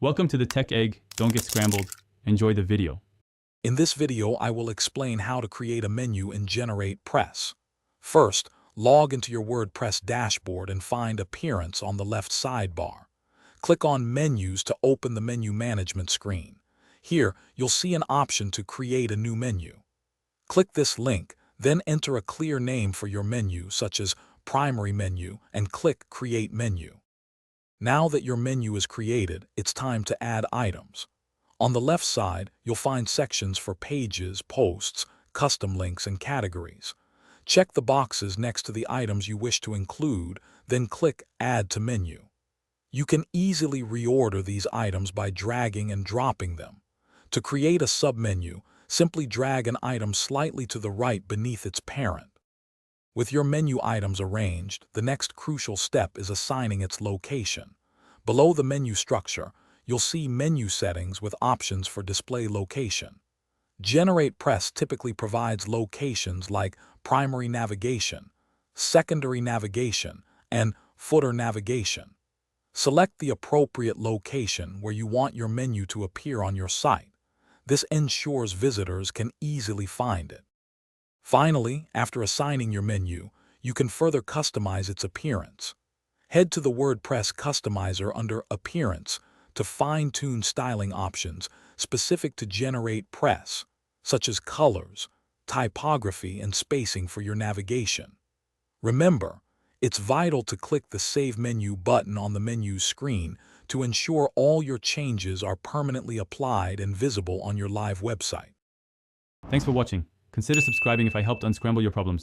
Welcome to the Tech Egg. Don't get scrambled. Enjoy the video. In this video, I will explain how to create a menu in GeneratePress. First, log into your WordPress dashboard and find Appearance on the left sidebar. Click on Menus to open the menu management screen. Here, you'll see an option to create a new menu. Click this link, then enter a clear name for your menu, such as Primary Menu, and click Create Menu. Now that your menu is created, it's time to add items. On the left side, you'll find sections for pages, posts, custom links, and categories. Check the boxes next to the items you wish to include, then click Add to Menu. You can easily reorder these items by dragging and dropping them. To create a submenu, simply drag an item slightly to the right beneath its parent. With your menu items arranged, the next crucial step is assigning its location. Below the menu structure, you'll see menu settings with options for display location. GeneratePress typically provides locations like primary navigation, secondary navigation, and footer navigation. Select the appropriate location where you want your menu to appear on your site. This ensures visitors can easily find it. Finally, after assigning your menu, you can further customize its appearance. Head to the WordPress customizer under Appearance to fine-tune styling options specific to GeneratePress, such as colors, typography, and spacing for your navigation. Remember, it's vital to click the Save Menu button on the menu screen to ensure all your changes are permanently applied and visible on your live website. Thanks for watching. Consider subscribing if I helped unscramble your problems.